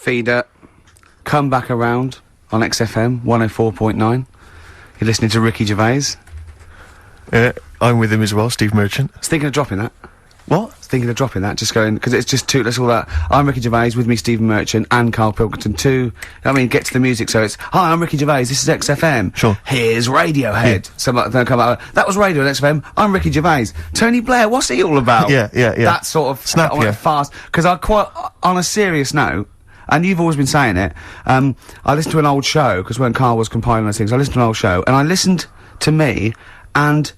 feeder. Come back around on XFM 104.9. You're listening to Ricky Gervais. I'm with him as well, Steve Merchant. I was thinking of dropping that. What? I was thinking of dropping that, just going, because it's just too, that's all that. I'm Ricky Gervais, with me Stephen Merchant and Karl Pilkington too. I mean, get to the music, so it's, hi, I'm Ricky Gervais, this is XFM. Sure. Here's Radiohead. Yeah. They'll come out, that was Radio on XFM, I'm Ricky Gervais. Tony Blair, what's he all about? Yeah. That sort of... Snappier. Fast, because I quite, on a serious note, and you've always been saying it, I listened to an old show, because when Karl was compiling those things, I listened to an old show, and I listened to me, and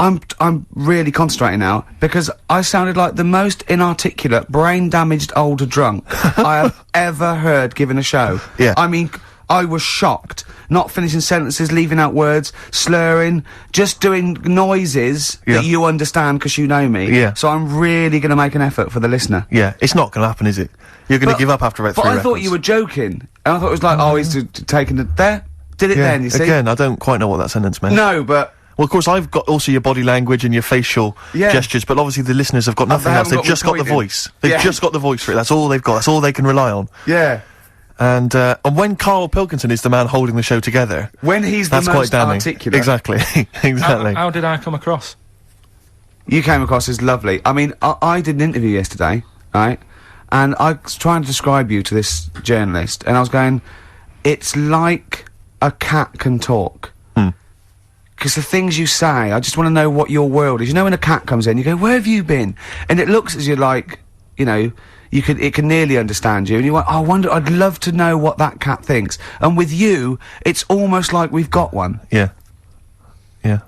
I'm really concentrating now, because I sounded like the most inarticulate, brain-damaged older drunk I have ever heard given a show. Yeah. I mean, I was shocked. Not finishing sentences, leaving out words, slurring, just doing noises that you understand because you know me. Yeah. So I'm really going to make an effort for the listener. Yeah, it's not gonna happen, is it? You're gonna give up after about 3 But I thought records. you were joking. And I thought it was like, oh, he's taking it there. Did it then, you see? Again, I don't quite know what that sentence meant. No, but... Well, of course, I've got also your body language and your facial gestures, but obviously the listeners have got nothing else. They've just got the voice. They've just got the voice for it. That's all they've got. That's all they can rely on. Yeah. And when Karl Pilkington is the man holding the show together... When he's the that's most quite damning. articulate. Exactly. Exactly. How did I come across? You came across as lovely. I mean, I did an interview yesterday, right? And I was trying to describe you to this journalist, and I was going, it's like a cat can talk. Because the things you say, I just want to know what your world is. You know when a cat comes in, you go, where have you been? And it looks as you're like, you know, it can nearly understand you. And you're like, I wonder, I'd love to know what that cat thinks. And with you, it's almost like we've got one. Yeah. Yeah.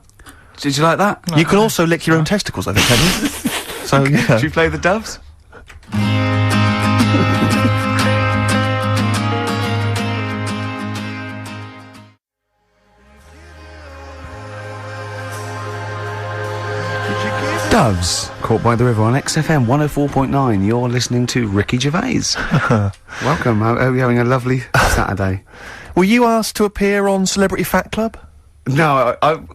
Did you like that? No, you can also lick your own testicles, I think, can you? So, yeah. Should we play the Doves? Doves, Caught by the River on XFM 104.9. You're listening to Ricky Gervais. Welcome. I hope you're having a lovely Saturday. Were you asked to appear on Celebrity Fat Club? No, no.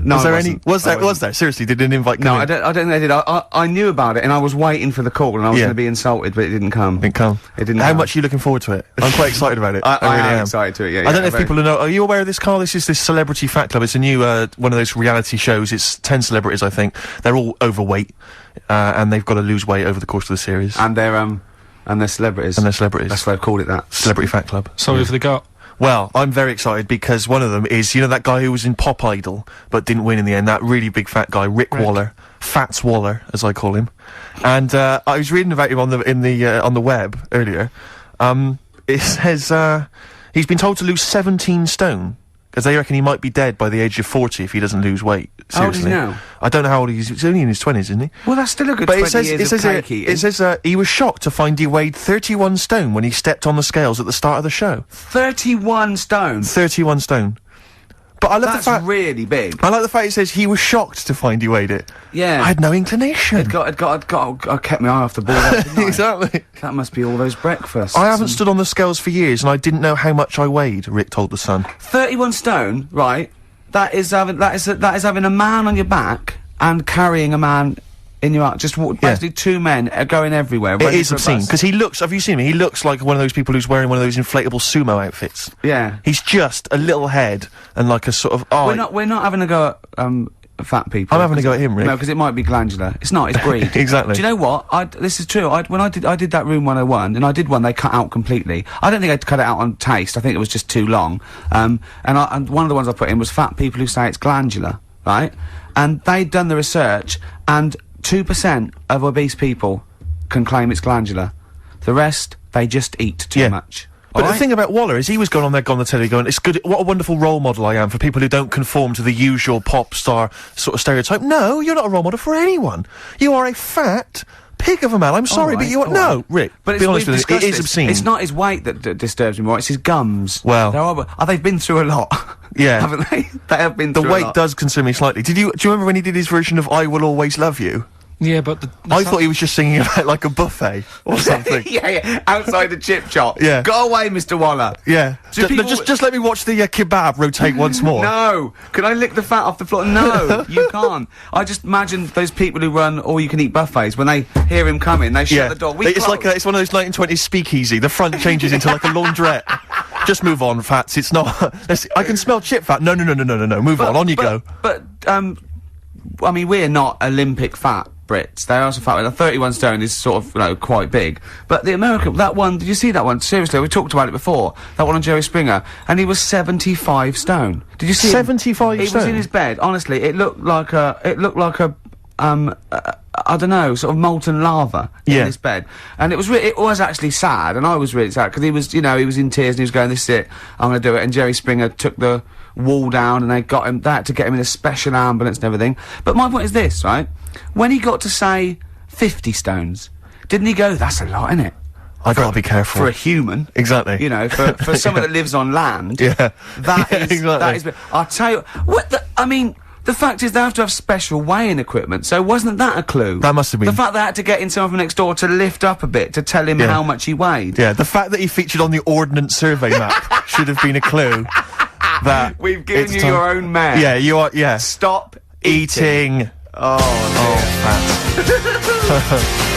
Was there any? Was there? Seriously, they didn't invite? No, I don't think they did. I knew about it, and I was waiting for the call, and I was going to be insulted, but it didn't come. Didn't come. It didn't. How much are you looking forward to it? I'm quite excited about it. I really am excited to it. Yeah. I don't know if people know. Are you aware of this, Karl? This is this Celebrity Fat Club. It's a new one of those reality shows. It's 10 celebrities, I think. They're all overweight, and they've got to lose weight over the course of the series. And they're celebrities. And they're celebrities. That's why I've called it that. Celebrity Fat Club. So who've they got? Well, I'm very excited because one of them is, you know, that guy who was in Pop Idol but didn't win in the end, that really big fat guy, Rick Waller, Fats Waller, as I call him. And I was reading about him on the web earlier. It says he's been told to lose 17 stone because they reckon he might be dead by the age of 40 if he doesn't lose weight. Seriously. How old is he now? I don't know how old he is. He's only in his 20s, isn't he? Well, that's still a good But 20 years of cake eating. it says he was shocked to find he weighed 31 stone when he stepped on the scales at the start of the show. 31 stone. 31 stone. But I love the fact... That's really big. I like the fact it says he was shocked to find he weighed it. Yeah. I had no inclination. I kept my eye off the ball. Didn't I? Exactly. That must be all those breakfasts. I haven't stood on the scales for years and I didn't know how much I weighed, Rick told The Sun. 31 stone, right? That is having a man on your back and carrying a man in your arm. Just basically two men are going everywhere. It is obscene because he looks. Have you seen him? He looks like one of those people who's wearing one of those inflatable sumo outfits. Yeah. He's just a little head and like a sort of. Oh, we're not having a go at fat people. I'm having a go at him, Rick. No, because it might be glandular. It's not. It's breed. Exactly. Do you know what? This is true. When I did that Room 101, and I did one they cut out completely. I don't think I'd cut it out on taste. I think it was just too long. And one of the ones I put in was fat people who say it's glandular, right? And they'd done the research, and 2% of obese people can claim it's glandular. The rest, they just eat too much. But the thing about Waller is he was going on the telly going, it's good, what a wonderful role model I am for people who don't conform to the usual pop star sort of stereotype. No, you're not a role model for anyone. You are a fat pig of a man. I'm sorry, but you are... No, Rick, but be honest with me, it is obscene. It's not his weight that disturbs me more, it's his gums. Well... they've been through a lot. Yeah. Haven't they? They have been through The weight does concern me slightly. Do you remember when he did his version of I Will Always Love You? Yeah, but I thought he was just singing about like a buffet or something. yeah, outside the chip shop. Yeah. Go away, Mr. Waller. Yeah. people- Just let me watch the kebab rotate once more. No! Can I lick the fat off the floor? No, you can't. I just imagine those people who run all-you-can-eat buffets, when they hear him coming, they shut the door. It's like it's one of those 1920s speakeasy. The front changes into like a laundrette. Just move on, Fats. It's not. I can smell chip fat. No. Move on you go. But, I mean, we're not Olympic fat Brits. They're also fat. Like, 31 stone is sort of, quite big. But the American, that one, did you see that one? Seriously, we talked about it before. That one on Jerry Springer. And he was 75 stone. Did you see 75 stone? He was in his bed. Honestly, it looked like a, I don't know, sort of molten lava in his bed. And it was actually sad, and I was really sad, because he was, he was in tears, and he was going, this is it, I'm gonna do it. And Jerry Springer took the wall down, and they had to get him in a special ambulance and everything. But my point is this, right? When he got to say 50 stones, didn't he go, that's a lot, innit? I gotta be careful. For a human. Exactly. For someone that lives on land. Yeah. That is, exactly. that is, I'll tell you, the fact is they have to have special weighing equipment, so wasn't that a clue? That must have been. The fact they had to get in someone from next door to lift up a bit to tell him how much he weighed. Yeah, the fact that he featured on the Ordnance Survey map should have been a clue. That We've given you your own mare. Yeah, you are, yeah. Stop eating. Oh, Fats.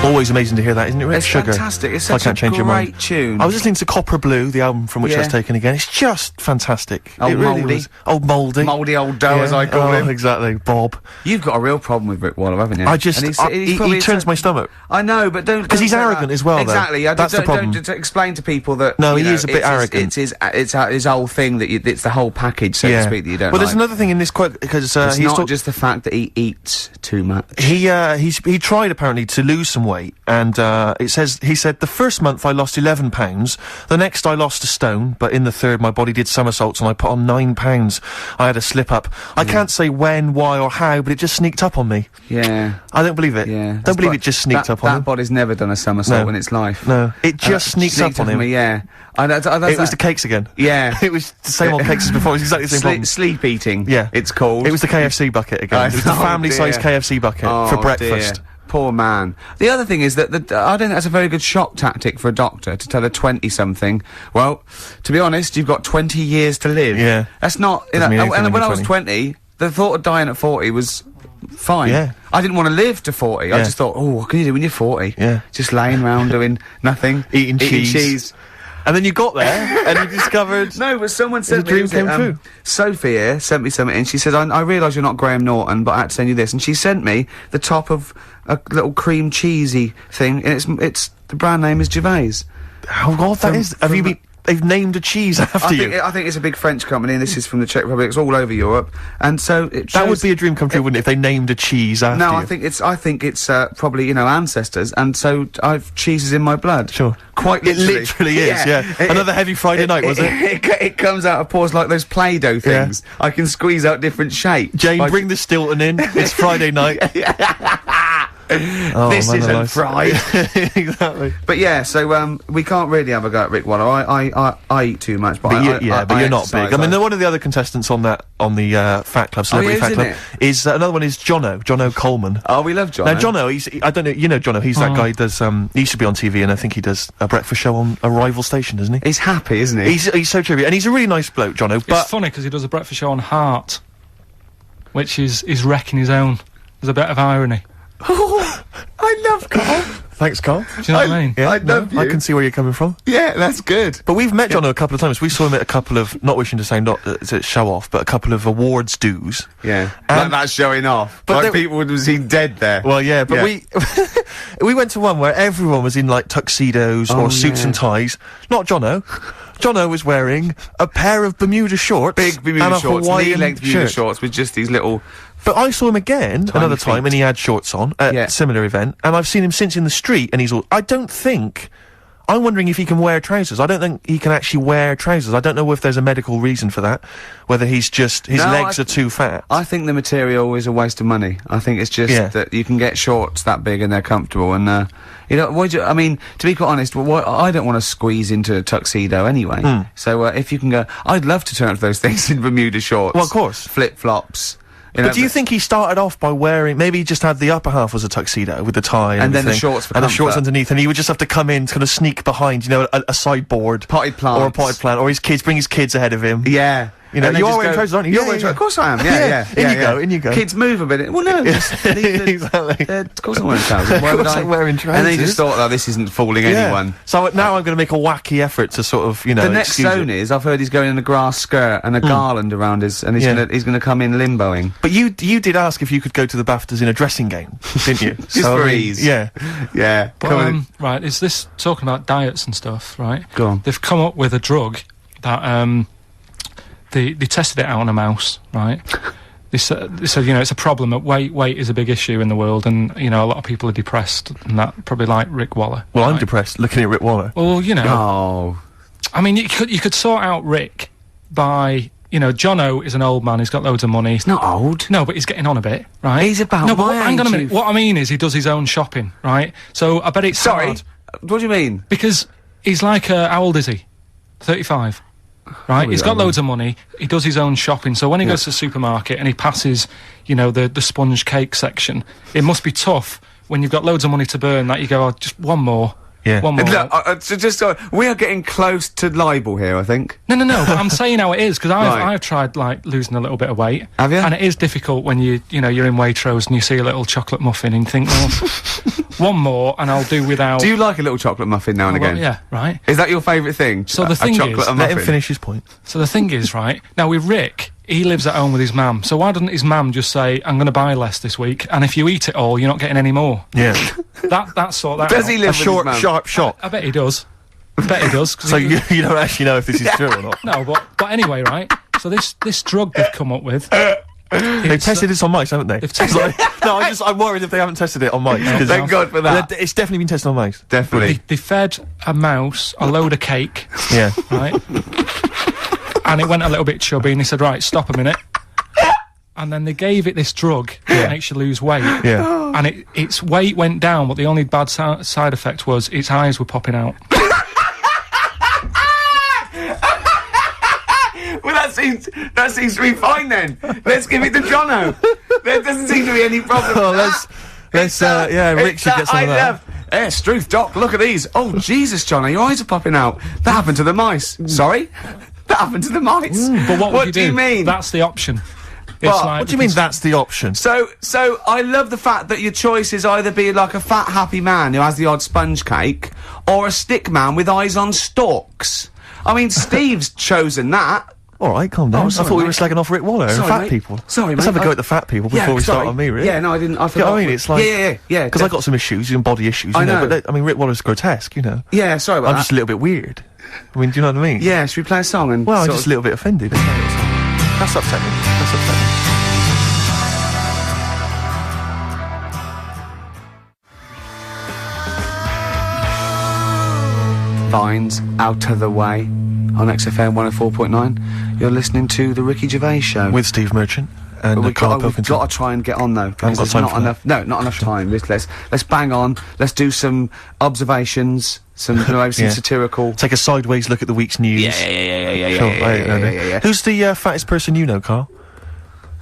Always amazing to hear that, isn't it, Rich? It's Sugar. fantastic. It's I such Can't a Change Your Mind. great tune. I was listening to Copper Blue, the album from which that's taken again. It's just fantastic. Old It really Mouldy. was. Old Mouldy. Mouldy old dough, as I call him. Exactly. Bob. You've got a real problem with Rick Waller, haven't you? He turns my stomach. I know, but don't... Because he's arrogant as well, though. Exactly. That's the problem. Don't explain to people that... No, he is a bit arrogant. It's his whole thing, that it's the whole package, so to speak, that you don't Well, like. there's another thing in this quote, because it's not just the fact that he eats too much. He tried, apparently, to lose some weight, and he said, the first month I lost 11 pounds, the next I lost a stone, but in the third my body did somersaults and I put on 9 pounds. I had a slip up. I can't say when, why or how, but it just sneaked up on me. Yeah. I don't believe it. Yeah. Don't believe it just sneaked up on him. That body's never done a somersault in its life. No. It just sneaked up on him. Me, yeah. It was the cakes again. Yeah. It was the same old cakes as before. It was exactly the same problem. Sleep eating. Yeah. It's called. It was the KFC bucket again. It was the family-sized KFC bucket for breakfast. Dear. Poor man. The other thing is that I don't think that's a very good shock tactic for a doctor to tell a 20-something, well, to be honest, you've got 20 years to live. Yeah. That's not... and when I was 20, the thought of dying at 40 was fine. Yeah. I didn't want to live to 40. I just thought, oh, what can you do when you're 40? Yeah. Just laying around doing nothing. Eating cheese. And then you got there, and you discovered... No, but someone said... The dream came true. Sophie here sent me something, and she said, I realise you're not Graham Norton, but I had to send you this. And she sent me the top of a little cream cheesy thing, and it's the brand name is Gervais. Oh, God, that is... Have you been... They've named a cheese after you. I think it's a big French company, and this is from the Czech Republic. It's all over Europe, and so it shows... That would be a dream come true, wouldn't it, if they named a cheese after you? No, I think it's probably, ancestors, and so cheese is in my blood. Sure. Quite literally. It literally is, yeah. Another heavy Friday night, was it? It comes out of pores like those Play-Doh things. Yeah. I can squeeze out different shapes. Jane, bring the Stilton in. It's Friday night. This isn't fried. Exactly. But yeah, so we can't really have a go at Rick Waller. I eat too much, but you're not big. I mean, one of the other contestants on the Fat Club, Celebrity Fat Club, is another one is Jono Coleman. Oh, we love Jono. Now Jono, I don't know, you know Jono, he's that guy who does he used to be on TV, and I think he does a breakfast show on a rival station, doesn't he? He's happy, isn't he? He's so trivia, and he's a really nice bloke, Jono. But it's funny because he does a breakfast show on Heart, which is wrecking his own. There's a bit of irony. Oh, I love Karl. Thanks, Karl. Do you know what I mean? Yeah, I love you. I can see where you're coming from. Yeah, that's good. But we've met Jono a couple of times. We saw him at a couple of, not wishing to say not to show off, but a couple of awards dues. Yeah, like that's showing off. But like people would have seen dead there. Well, yeah, but we went to one where everyone was in like tuxedos or suits and ties. Not Jono. Jono was wearing a pair of Bermuda shorts, big Bermuda shorts, knee-length Bermuda shirt. shorts with just these little. But I saw him again another time, and he had shorts on at a similar event, and I've seen him since in the street, and he's all. I I'm wondering if he can wear trousers. I don't think he can actually wear trousers. I don't know if there's a medical reason for that. Whether he's just his legs are too fat. I think the material is a waste of money. I think it's just that you can get shorts that big and they're comfortable. And you know, I mean, to be quite honest, I don't want to squeeze into a tuxedo anyway. So if you can go, I'd love to turn up those things in Bermuda shorts. Well, of course, flip flops. But do you think he started off by wearing, maybe he just had the upper half was a tuxedo with the tie and then the shorts for and comfort. the shorts underneath, and he would just have to come in, kind of sneak behind, you know, a sideboard. Potted plants. Or a potted plant, or bring his kids ahead of him. Yeah. You know, you are wearing trousers, aren't you? You're wearing trousers. Of course I am, yeah. In you go. Kids move a bit. Well, no, exactly. Of course I'm wearing trousers. Why would I? I'm wearing trousers. And then he just thought, oh, this isn't fooling anyone. So now I'm going to make a wacky effort to sort of, you know, the next zone is, I've heard he's going in a grass skirt and a garland around his, and he's gonna come in limboing. But you did ask if you could go to the BAFTAs in a dressing gown, didn't you? Just for ease. Yeah. But, right, is this talking about diets and stuff, right? Go on. They've come up with a drug that, they tested it out on a mouse, right? They said, you know, it's a problem that weight is a big issue in the world, and, you know, a lot of people are depressed, and that probably like Rick Waller. Well, right? I'm depressed looking at Rick Waller. Well, you know. Oh. I mean, you could sort out Rick by, you know, Jono is an old man, he's got loads of money. He's not old. No, but he's getting on a bit, right? He's about No, but my hang on a age, minute. What I mean is he does his own shopping, right? So I bet it's hard. What do you mean? Because he's like, how old is he? 35. Right, he's got loads of money, he does his own shopping, so when he goes to the supermarket and he passes, you know, the sponge cake section, it must be tough when you've got loads of money to burn that you go, oh, just one more. Yeah. One more. Look, we are getting close to libel here, I think. No, but I'm saying how it is, because I've tried, like, losing a little bit of weight. Have you? And it is difficult when you're in Waitrose and you see a little chocolate muffin and you think, well, one more and I'll do without... Do you like a little chocolate muffin now and again? Well, yeah, right. Is that your favourite thing? So the thing is... Let him finish his point. So the thing is, right, now with Rick, he lives at home with his mum, so why doesn't his mum just say, I'm going to buy less this week, and if you eat it all, you're not getting any more? Yeah. That sort that Does out. he live with his mum? Sharp shot. I bet he does. I bet he does. So you don't actually know if this is true or not? No, but anyway, right, so this drug they've come up with... They've tested this on mice, haven't they? They've tested I'm worried if they haven't tested it on mice. Thank God for that. It's definitely been tested on mice. Definitely. They fed a mouse a load of cake. Yeah. Right? And it went a little bit chubby, and they said, right, stop a minute. And then they gave it this drug that makes you lose weight. Yeah. And its weight went down, but the only bad side effect was its eyes were popping out. Well, that seems to be fine then. Let's give it to Jono. There doesn't seem to be any problem. Oh, with that. Rick should get some of that. Struth, Doc, look at these. Oh, Jesus, Jono, your eyes are popping out. That happened to the mice. Sorry? That happened to the mice. But what do you mean? That's the option. What do you mean that's the option? So I love the fact that your choice is either be like a fat, happy man who has the odd sponge cake, or a stick man with eyes on stalks. I mean, Steve's chosen that. All right, calm down. Sorry, I thought we were mate. slagging off Rick Waller and Sorry, fat mate. people. Sorry, Let's mate. have a go at the fat people before we start on me, Rick. Yeah, no, I didn't. I You know forgot. what I mean? It's like... Yeah. Because I got some issues, and body issues, you I know. know. But I mean, Rick Waller's grotesque, you know. Yeah, sorry about I'm that. just a little bit weird. I mean, do you know what I mean? Yeah, should we play a song and... Well, I'm sort just a little bit offended. That's upsetting. That's upsetting. Vines out of the way on XFM 104.9. You're listening to the Ricky Gervais Show. With Steve Merchant and we've Carl got Pilkington. to try and get on though. Haven't got time not for enough. No, not enough time. Let's bang on. Let's do some observations. Some satirical. Take a sideways look at the week's news. Yeah. Sure, yeah. Who's the fattest person you know, Carl?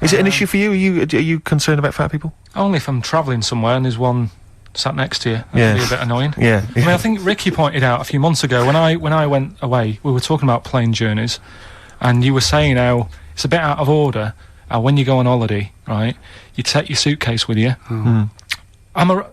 Is it an issue for you? Are you concerned about fat people? Only if I'm travelling somewhere and there's one sat next to you. That'd be a bit annoying. Yeah. I mean, I think Ricky pointed out a few months ago when I went away, we were talking about plane journeys, and you were saying how it's a bit out of order. When you go on holiday, right, you take your suitcase with you.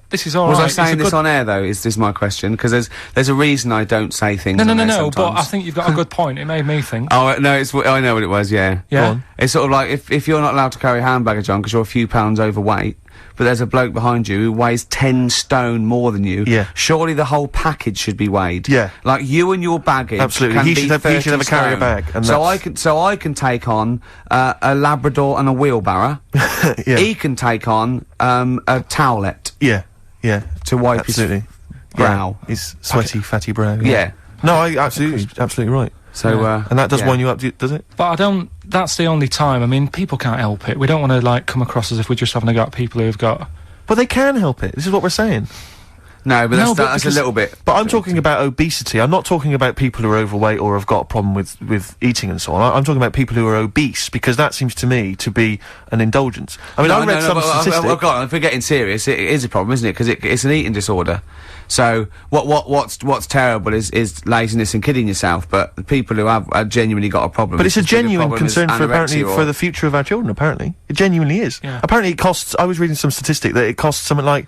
This is all Was right. I saying this on air though? Is my question? Because there's a reason I don't say things. No. on air But sometimes. I think you've got a good point. It made me think. Oh no, I know what it was. Yeah. Yeah. Go on. It's sort of like if you're not allowed to carry a hand baggage on because you're a few pounds overweight, but there's a bloke behind you who weighs 10 stone more than you. Yeah. Surely the whole package should be weighed. Yeah. Like you and your baggage. Absolutely. Can He be should have 30 a carrier stone. bag, and So that's- I can take on a Labrador and a wheelbarrow. Yeah. He can take on a towelette Yeah. to wipe Absolutely. brow. His sweaty, fatty brow. Yeah. No, absolutely right. So, And that does wind you up, does it? But I don't. That's the only time. I mean, people can't help it. We don't want to like come across as if we're just having a go at people who've got. But they can help it. This is what we're saying. No, but that's a little bit. But I'm talking about obesity. I'm not talking about people who are overweight or have got a problem with eating and so on. I'm talking about people who are obese, because that seems to me to be an indulgence. I mean, I read some statistics. If we're getting serious, it is a problem, isn't it? Because it's an eating disorder. So what's terrible is laziness and kidding yourself. But the people who have genuinely got a problem. But it's a genuine concern for the future of our children. Apparently, it genuinely is. Yeah. Apparently, it costs. I was reading some statistic that it costs something like.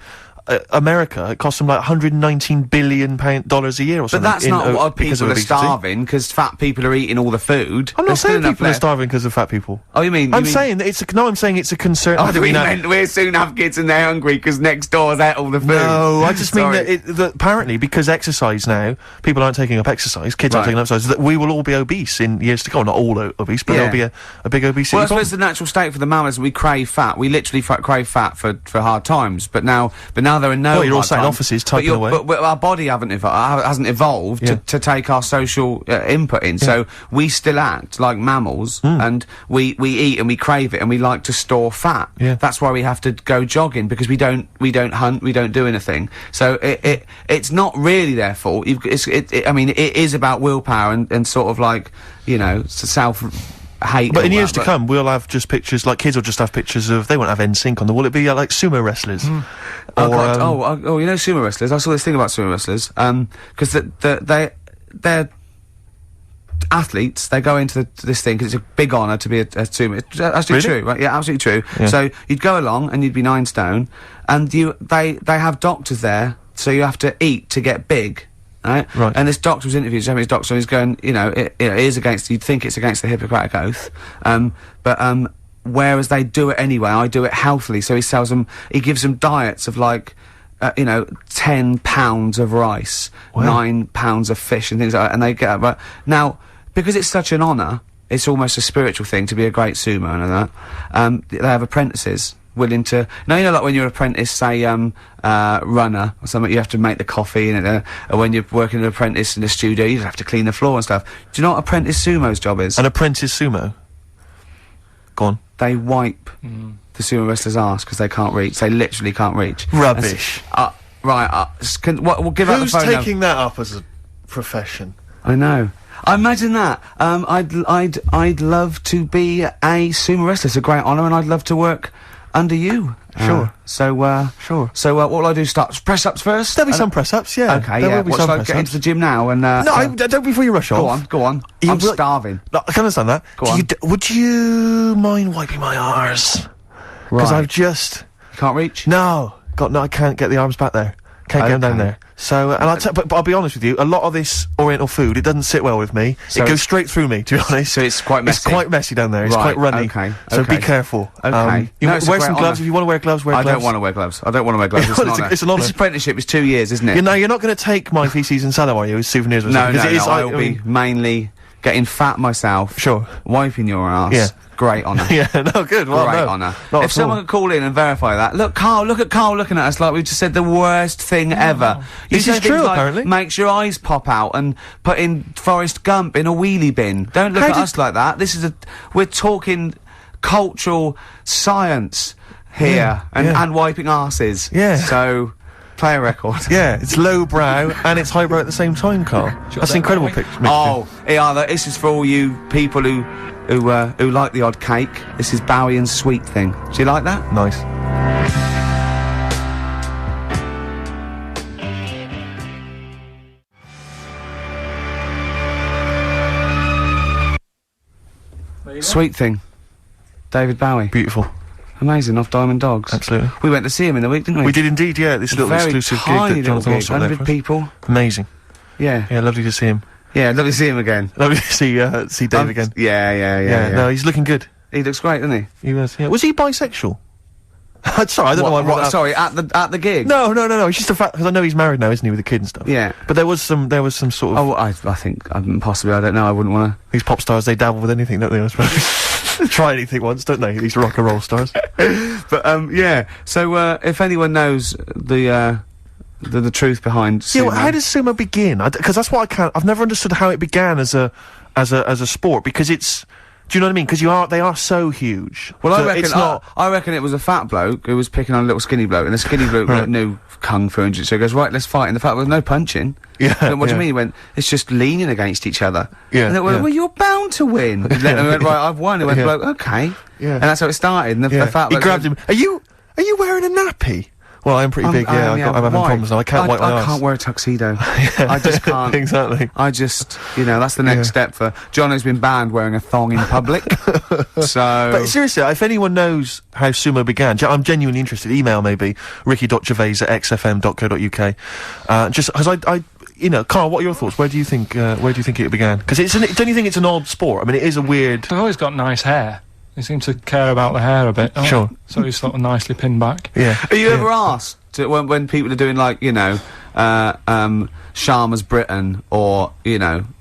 America, it costs them like $119 billion a year or something. But that's not what people are starving, because fat people are eating all the food. I'm not saying people are starving because of fat people. Oh, you mean? I'm saying that I'm saying it's a concern. Oh, we meant we'll soon have kids and they're hungry because next door's ate all the food. No, I just mean that apparently, because exercise now, people aren't taking up excise, kids aren't taking up exercise, that we will all be obese in years to come. Not all obese, but there'll be a big obesity problem. Well, I suppose the natural state for the mammals is we crave fat. We literally crave fat for hard times, but now there are no. Well, you're all saying offices typing away. But our body hasn't evolved to take our social input in, so we still act like mammals, and we eat and we crave it, and we like to store fat. Yeah. That's why we have to go jogging, because we don't hunt, we don't do anything. So it's not really their fault. I mean, it is about willpower and sort of like, you know, self-hate. But in years to come, we'll have just pictures, like kids will just have pictures of, they won't have NSYNC on the wall, it'll be like sumo wrestlers. You know sumo wrestlers? I saw this thing about sumo wrestlers, because they're athletes, they go into this thing because it's a big honour to be a sumo. It's actually true, right? Yeah, absolutely true. Yeah. So you'd go along and you'd be 9 stone, and they have doctors there, so you have to eat to get big. Right? And this doctor was interviewed, Japanese doctor, and he's going, you know, it is against, you'd think it's against the Hippocratic Oath, but whereas they do it anyway, I do it healthily, so he gives them diets of like, 10 pounds of rice, 9 pounds of fish and things like that, and they get, but now, because it's such an honour, it's almost a spiritual thing to be a great sumo and that, they have apprentices willing to, like when you're an apprentice, say, runner or something, you have to make the coffee, and or when you're working an apprentice in a studio, you have to clean the floor and stuff. Do you know what apprentice sumo's job is? An apprentice sumo? Go on. They wipe the sumo wrestler's arse because they can't reach. They literally can't reach. Rubbish. We'll give out the phone. Who's taking that up as a profession? I know. Imagine that. I'd love to be a sumo wrestler. It's a great honour, and I'd love to work under you. Sure. Sure. So, what will I do? Start press-ups first? There'll be some press-ups, yeah. Okay, there will be some press-ups. Get into the gym now and, No, don't before you rush off. Go on. I'm starving. No, I can understand that. Go on. Would you mind wiping my arse? Because I've just... You can't reach? No, I can't get the arms back there. Can't get them down there. So, but I'll be honest with you, a lot of this Oriental food, it doesn't sit well with me. So it goes straight through me, to be honest. So it's quite messy. It's quite messy down there. It's quite runny. Okay. So be careful. Okay. Wear some gloves. If you want to wear gloves, wear gloves. I don't want to wear gloves. I don't want to wear gloves. It's an honour. This apprenticeship is 2 years, isn't it? You're not going to take my feces and salad, are you, as souvenirs or something? No, I'll be mainly getting fat myself. Sure. Wiping your ass. Yeah. Great honour. Yeah, no, good. Well, great honour. If someone could call in and verify that. Look, Karl, look at Karl looking at us like we've just said the worst thing ever. This is true, apparently. Makes your eyes pop out and put in Forrest Gump in a wheelie bin. Don't look at us like that. We're talking cultural science here and wiping arses. Yeah. So... play a record. Yeah, it's lowbrow and it's highbrow at the same time, Karl. That's an incredible picture. Oh, this is for all you people who like the odd cake. This is Bowie and Sweet Thing. Do you like that? Nice. Sweet Thing. David Bowie. Beautiful. Amazing, off Diamond Dogs. Absolutely. We went to see him in the week, didn't we? We did indeed, yeah. This little exclusive gig that Jonathan Ross had there 100 people. Amazing. Yeah. Yeah, lovely to see him. Yeah, lovely to see him again. Lovely to see Dave again. Yeah. No, he's looking good. He looks great, doesn't he? He was, yeah. Was he bisexual? Sorry, I don't know why I brought that up. Sorry, at the gig? No, it's just the fact, because I know he's married now, isn't he, with a kid and stuff. Yeah. But there was some sort of... Oh, I think, possibly, I don't know, I wouldn't want to... These pop stars, they dabble with anything, don't they, I suppose? Try anything once, don't they, these rock and roll stars? But, yeah, so, if anyone knows the the truth behind sumo. Yeah, well, how does sumo begin? Because that's what I can't. I've never understood how it began as a sport, because it's. Do you know what I mean? Because they are so huge. Well, so I reckon it was a fat bloke who was picking on a little skinny bloke, and the skinny bloke knew kung fu and jiu-jitsu. So he goes, right, let's fight. And the fat bloke, no punching. Yeah. And what do you mean? He went, it's just leaning against each other. Yeah. And they went, well, you're bound to win. And then he went, right, I've won. He went, bloke, okay. Yeah. And that's how it started. And the fat bloke, he grabbed him. Are you wearing a nappy? Well, I'm pretty big, I'm having problems now. I can't wipe my I arse. can't wear a tuxedo. I just can't. Exactly. I just, that's the next step for... Jono's been banned wearing a thong in public. So... But seriously, if anyone knows how sumo began, I'm genuinely interested. Email maybe, ricky.gervais@xfm.co.uk. Just, because Karl, what are your thoughts? Where do you think it began? Because don't you think it's an odd sport? I mean, it is a weird... They've always got nice hair. They seem to care about the hair a bit. Sure. So he's sort of nicely pinned back. Yeah. Are you ever asked when people are doing like Sharma's Britain, or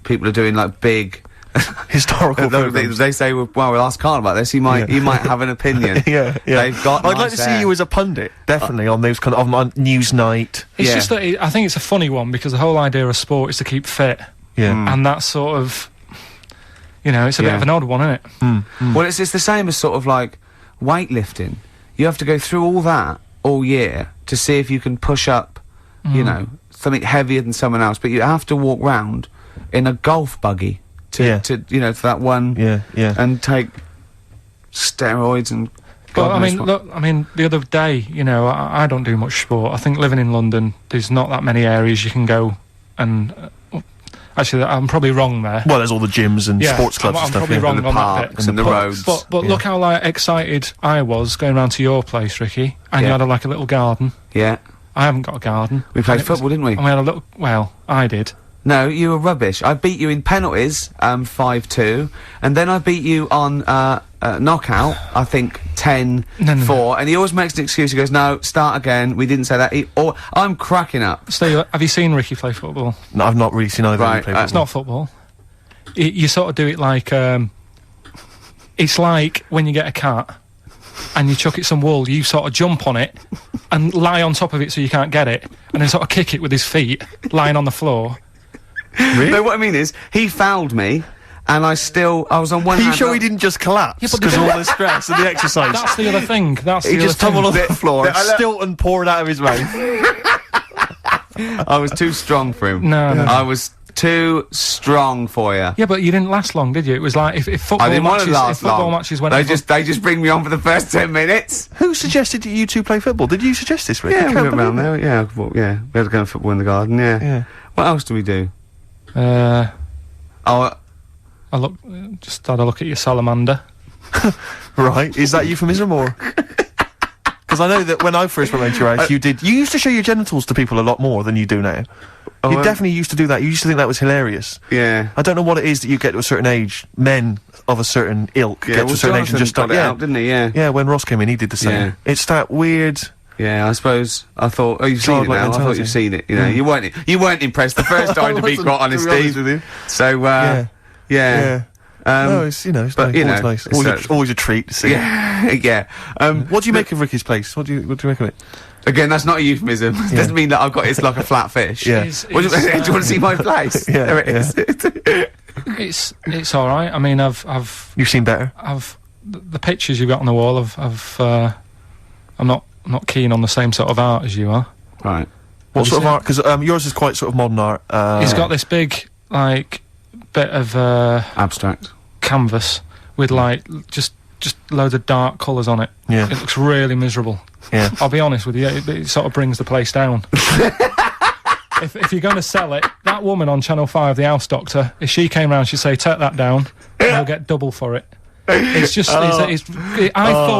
people are doing like big historical programs? They say, well, we'll ask Karl about this. He might have an opinion. Yeah. They've got. I'd like to see you as a pundit, definitely on those kind of on Newsnight. It's just that I think it's a funny one, because the whole idea of sport is to keep fit. Yeah. And that's sort of. It's a bit of an odd one, isn't it? Well, it's the same as sort of like weightlifting. You have to go through all that all year to see if you can push up, something heavier than someone else. But you have to walk round in a golf buggy to that one. Yeah. And take steroids and. But the other day, I don't do much sport. I think living in London, there's not that many areas you can go and. Actually, I'm probably wrong there. Well, there's all the gyms and sports clubs and stuff. I'm probably wrong and the on parks that bit. and the roads. But look how excited I was going round to your place, Ricky, and you had a little garden. Yeah. I haven't got a garden. We played football, didn't we? And we had a little. Well, I did. No, you were rubbish. I beat you in penalties, 5-2, and then I beat you on knockout, I think 10-4, and he always makes an excuse. He goes, no, start again. We didn't say that. I'm cracking up. So, have you seen Ricky play football? No, I've not really seen either. Right, play football. It's not football. You sort of do it like, it's like when you get a cat and you chuck it some wool, you sort of jump on it and lie on top of it so you can't get it, and then sort of kick it with his feet, lying on the floor. Really? No, what I mean is, he fouled me, and I was on one Are hand... you sure he didn't just collapse? Yeah, but because all the stress and the exercise. That's the other thing. He just tumbled on the floor, Stilton poured out of his mouth. I was too strong for him. No. I was too strong for you. Yeah, but you didn't last long, did you? It was like if football I didn't matches, want to last if football long. matches went. They just bring me on for the first 10 minutes. Who suggested that you two play football? Did you suggest this, Rick? Yeah, we went round there. Yeah, we had to go to football in the garden. Yeah. What else do we do? I just had a look at your salamander. Right, is that euphemism or? Because I know that when I first went round to your house, you used to show your genitals to people a lot more than you do now. You definitely used to do that. You used to think that was hilarious. Yeah. I don't know what it is that you get to a certain age, men of a certain ilk get to a certain age and just start. Got it out, didn't he? Yeah. Yeah, when Ross came in, he did the same. Yeah. It's that weird. Yeah, I suppose. I thought, you've seen it now. I thought you've seen it. You weren't impressed the first time, to be quite honest, Steve. With you. So, Yeah. No, it's it's nice. Always a treat to see. Yeah. What do you make of Ricky's place? What do you make of it? Again, that's not a euphemism. It doesn't mean that it's like a flat fish. Yeah. Do you want to see my place? There it is. It's all right. I mean, You've seen better. The pictures you've got on the wall. I'm not keen on the same sort of art as you are. Right. What sort of art? Because yours is quite sort of modern art. He's got this big bit of abstract canvas with just loads of dark colours on it. Yeah. It looks really miserable. Yeah. I'll be honest with you, it sort of brings the place down. If you're going to sell it, that woman on Channel 5, the house doctor, if she came round, she'd say, take that down, and you'll get double for it. It's just, I thought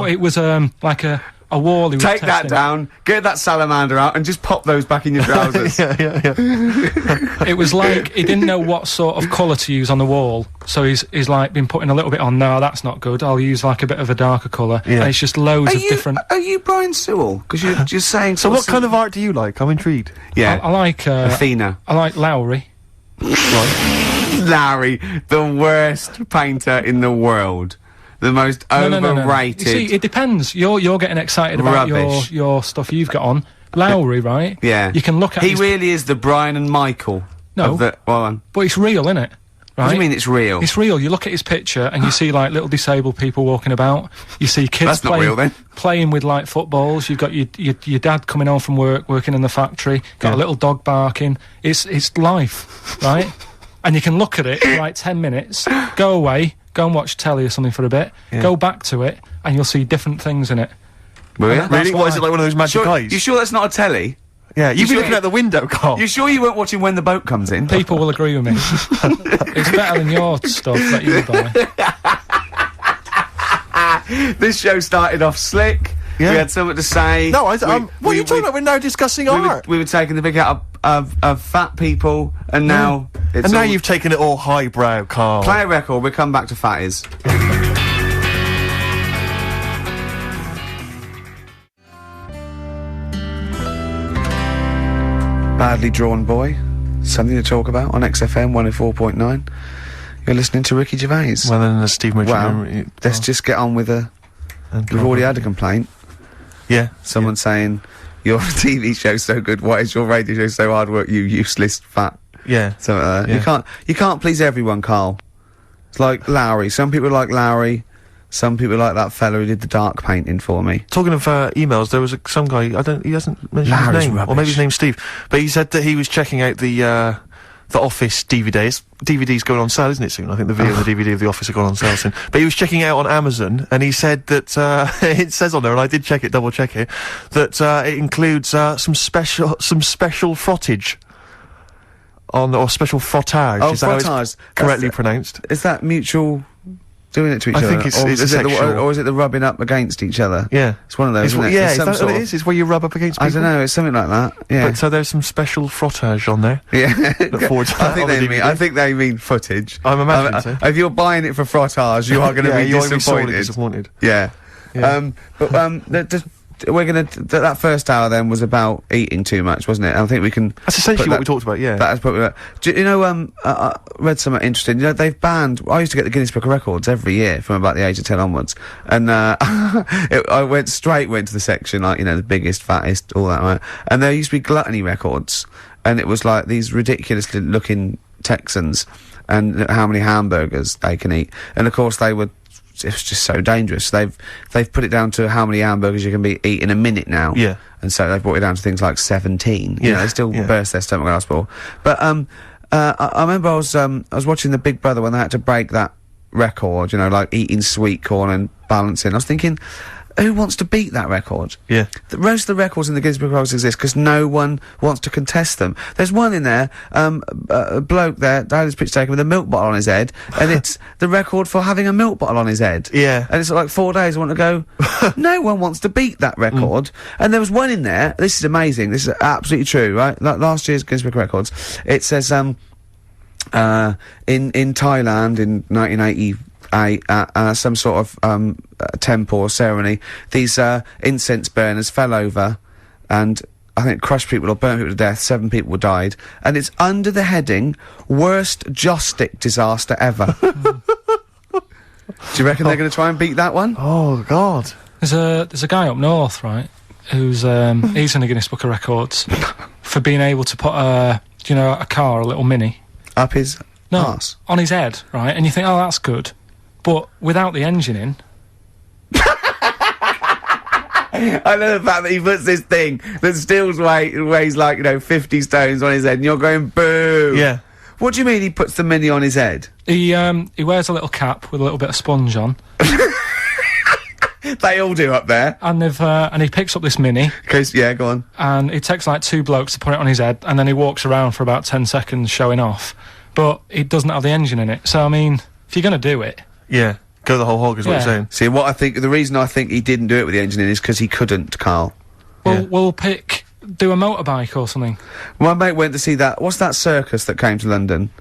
it was like a wall he was Take testing. that down, get that salamander out, and just pop those back in your trousers. Yeah. It was like he didn't know what sort of colour to use on the wall, so he's like been putting a little bit on. No, that's not good. I'll use like a bit of a darker colour. Yeah. And it's just loads of different. Are you Brian Sewell? Because you're just saying. So what kind of art do you like? I'm intrigued. Yeah, I like Athena. I like Lowry. Right. Larry, the worst painter in the world. The most overrated. You see, it depends. You're getting excited about Rubbish. your stuff you've got on. Lowry, right? Yeah. You can look at He his... really is the Brian and Michael. No. Of the, well, But it's real, isn't it? Right? what do you mean it's real? It's real. You look at his picture and you see like little disabled people walking about. You see kids That's not real, then. playing with like footballs. You've got your dad coming home from work, working in the factory. Got a little dog barking. It's life, right? And you can look at it for like 10 minutes, go away, go and watch telly or something for a bit, go back to it, and you'll see different things in it. Really? Really? What is it, like one of those magic eyes? You sure that's not a telly? Yeah, you've been sure looking out the window, Carl. You sure you weren't watching When the Boat Comes In? People will agree with me. It's better than your stuff that you buy. This show started off slick. Yeah. We had something to say. No, what are you talking about? We're now discussing art. We were taking the big out of fat people, and now it's And now all you've taken it all highbrow, Carl. play a record. We'll come back to fatties. Badly Drawn Boy, something to talk about on XFM 104.9. You're listening to Ricky Gervais. Well, then Steve Mitchell. Well, let's just get on with the. We've already had a complaint. Yeah. Someone saying your TV show's so good. Why is your radio show so hard work? You useless fat. Yeah. So Yeah. you can't please everyone, Karl. It's like Lowry. Some people like Lowry. Some people like that fella who did the dark painting for me. Talking of emails, there was some guy. He hasn't mentioned Larry's his name, or maybe rubbish. his name's Steve. But he said that he was checking out the Office DVDs. DVD's going on sale, isn't it, soon? I think the video and the DVD of The Office are going on sale soon. But he was checking it out on Amazon, and he said that it says on there, and I did check it, double check it, that it includes some special frottage. Or special frottage. Oh, Is that how frottage. it's correctly pronounced? Is that mutual doing it to each I other? think it's or is it sexual. or is it the rubbing up against each other? Yeah. It's one of those, isn't it? Yeah, It's is some that sort what it of- is? It's where you rub up against people? I don't know, it's something like that. Yeah. But so there's some special frottage on there. Yeah. Look forward to that on the DVD. I think they mean footage. I'm imagining so. If you're buying it for frottage, you are going to Yeah, be you're gonna be sorely disappointed. disappointed. Yeah. Yeah. We're gonna that first hour then was about eating too much, wasn't it? I think we can. That's essentially put what we talked about, yeah. That is probably. Do you know? I read something interesting. You know, they've banned. I used to get the Guinness Book of Records every year from about the age of 10 onwards, and I went to the section like the biggest, fattest, all that, right? And there used to be gluttony records, and it was like these ridiculously looking Texans, and how many hamburgers they can eat, and of course they were. It was just so dangerous. They've put it down to how many hamburgers you can eat in a minute now. Yeah. And so they've brought it down to things like 17. You know, they still burst their stomach glass ball. But I remember I was watching the Big Brother when they had to break that record. Like eating sweet corn and balancing. I was thinking, who wants to beat that record? Yeah. Most of the records in the Guinness Book of Records exist because no one wants to contest them. There's one in there, a bloke there, had his picture taken with a milk bottle on his head, and it's the record for having a milk bottle on his head. Yeah. And it's like 4 days I want to go, no one wants to beat that record. And there was one in there, this is amazing, this is absolutely true, right? Like last year's Guinness Book of Records, it says, in Thailand in 1980, some sort of temple or ceremony, these incense burners fell over and I think crushed people or burnt people to death. 7 people died, and it's under the heading "Worst Joss Stick Disaster Ever." Do you reckon they're going to try and beat that one? Oh, God. There's a guy up north, right, who's he's in the Guinness Book of Records for being able to put a car, a little Mini, Up his arse. on his head, right? And you think, oh, that's good, but without the engine in. I love the fact that he puts this thing that still weighs like 50 stones on his head, and you're going boo. Yeah. What do you mean he puts the Mini on his head? He wears a little cap with a little bit of sponge on. They all do up there. And he picks up this Mini. Yeah, go on. And it takes like 2 blokes to put it on his head, and then he walks around for about 10 seconds showing off. But it doesn't have the engine in it. So I mean, if you're gonna do it, Yeah. Go the whole hog is what you're saying. See, the reason I think he didn't do it with the engine in is because he couldn't, Karl. we'll do a motorbike or something. My mate went to see that, what's that circus that came to London?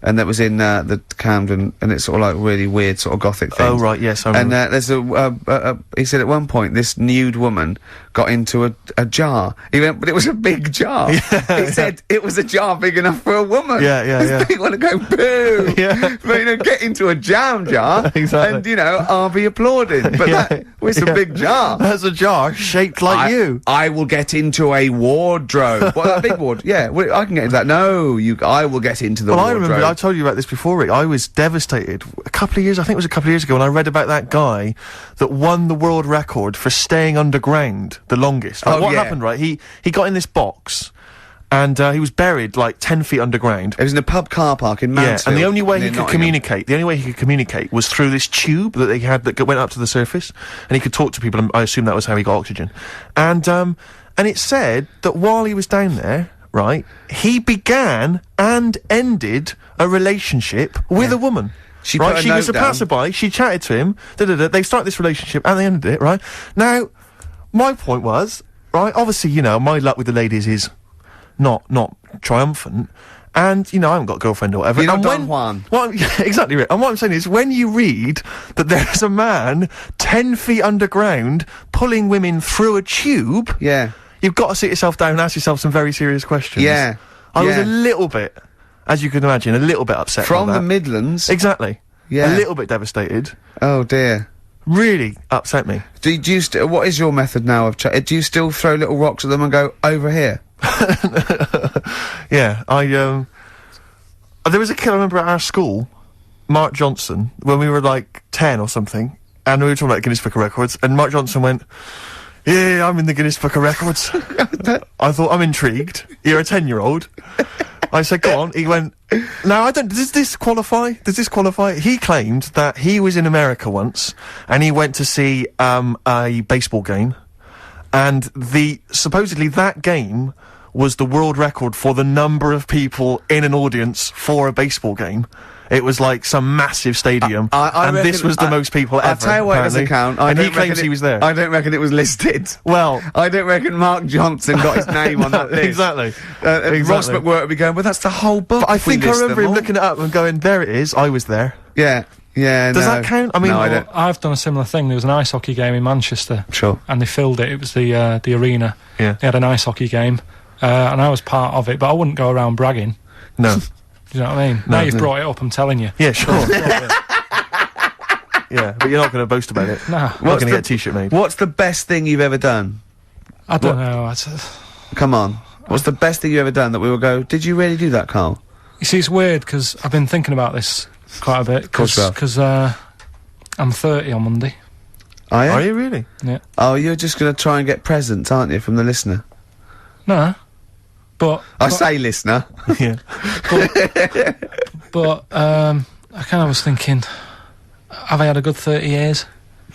and that was in the Camden, and it's sort of like really weird sort of gothic thing. Oh right, yes, I And remember. there's he said at one point this nude woman got into a jar. He went, but it was a big jar. He said it was a jar big enough for a woman. Yeah. People want to go boo. Yeah. But, get into a jam jar, Exactly. and I'll be applauded. But that was a big jar. That's a jar shaped like you. I will get into a wardrobe. What, that big wardrobe? Yeah, well, I can get into that. No, I will get into the Well, I wardrobe. remember, I told you about this before, Rick. I was devastated a couple of years ago, when I read about that guy that won the world record for staying underground the longest. Right? What happened, right? He got in this box, and he was buried like 10 feet underground. It was in a pub car park in Mansfield. And the only way he near could communicate was through this tube that they had that went up to the surface, and he could talk to people, and I assume that was how he got oxygen. And it said that while he was down there, right, he began and ended a relationship with a woman. She right, put a she was note a down. passerby, she chatted to him, they started this relationship, and they ended it, right? Now, my point was, right, obviously, my luck with the ladies is not triumphant, and, I haven't got a girlfriend or whatever. You're and not Don Juan. Well, exactly right. And what I'm saying is, when you read that there's a man 10 feet underground pulling women through a tube, Yeah. you've got to sit yourself down and ask yourself some very serious questions. Yeah. I was Yeah. a little bit, as you can imagine, a little bit upset From by the that. Midlands. Exactly. Yeah. A little bit devastated. Oh dear. Really upset me. Do you what is your method now of do you still throw little rocks at them and go, over here? Yeah, there was a kid I remember at our school, Mark Johnson, when we were like 10 or something, and we were talking about Guinness Book of Records, and Mark Johnson went, yeah, I'm in the Guinness Book of Records. I thought, I'm intrigued. You're a 10-year-old. I said, go on. He went, no, does this qualify? He claimed that he was in America once, and he went to see, a baseball game, and supposedly that game was the world record for the number of people in an audience for a baseball game. It was like some massive stadium, I and this reckon- was the most people ever. I'll tell you what it doesn't apparently. count. And he claims he was there. I don't reckon it was listed. Well, I don't reckon Mark Johnson got his name on that list. exactly. Ross Exactly. McWhirter would be going, but that's the whole book. But I if we think I list remember them him all." looking it up and going, there it is, I was there. Yeah. Yeah, Does no. that count? I mean, No, I well, don't. I've done a similar thing. There was an ice hockey game in Manchester. Sure. And they filled it. It was the arena. Yeah. They had an ice hockey game, and I was part of it. But I wouldn't go around bragging. No. Do you know what I mean? Now you've brought it up, I'm telling you. Yeah, sure. Yeah, but you're not going to boast about it. Nah. Not going to get a t-shirt made. What's the best thing you've ever done? I don't know. Come on. What's the best thing you've ever done that we will go, did you really do that, Karl? You see, it's weird because I've been thinking about this quite a bit. course you have. Because I'm 30 on Monday. Are you? Are you really? Yeah. Oh, you're just going to try and get presents, aren't you, from the listener? No. But I say listener. Yeah. But I kind of was thinking, have I had a good 30 years?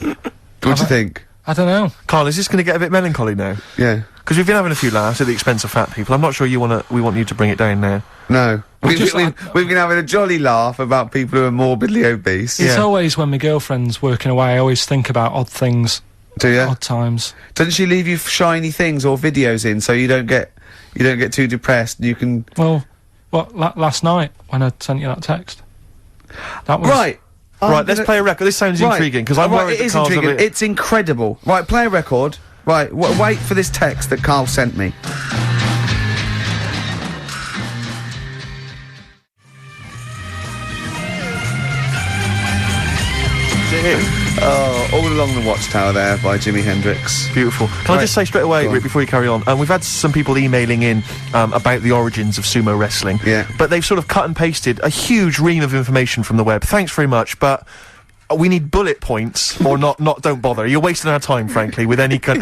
What do you think? I don't know. Karl, is this going to get a bit melancholy now? Yeah. Because we've been having a few laughs at the expense of fat people. I'm not sure we want you to bring it down now. No. We've just- been having a jolly laugh about people who are morbidly obese. It's Yeah. always when my girlfriend's working away, I always think about odd things, Do you? odd times. Doesn't she leave you shiny things or videos in so you don't get too depressed and you can... Well, last night when I sent you that text. That was... Right. Right, let's play a record. This sounds intriguing, because I'm worried it that is Karl's a intriguing. bit... It's incredible. Right, play a record. Right, wait for this text that Karl sent me. Oh, All Along the Watchtower there by Jimi Hendrix. Beautiful. Can I just say straight away, Go on. Rick, before you carry on, we've had some people emailing in about the origins of sumo wrestling. Yeah. But they've sort of cut and pasted a huge ream of information from the web. Thanks very much, but we need bullet points, or not. Don't bother. You're wasting our time, frankly, with any too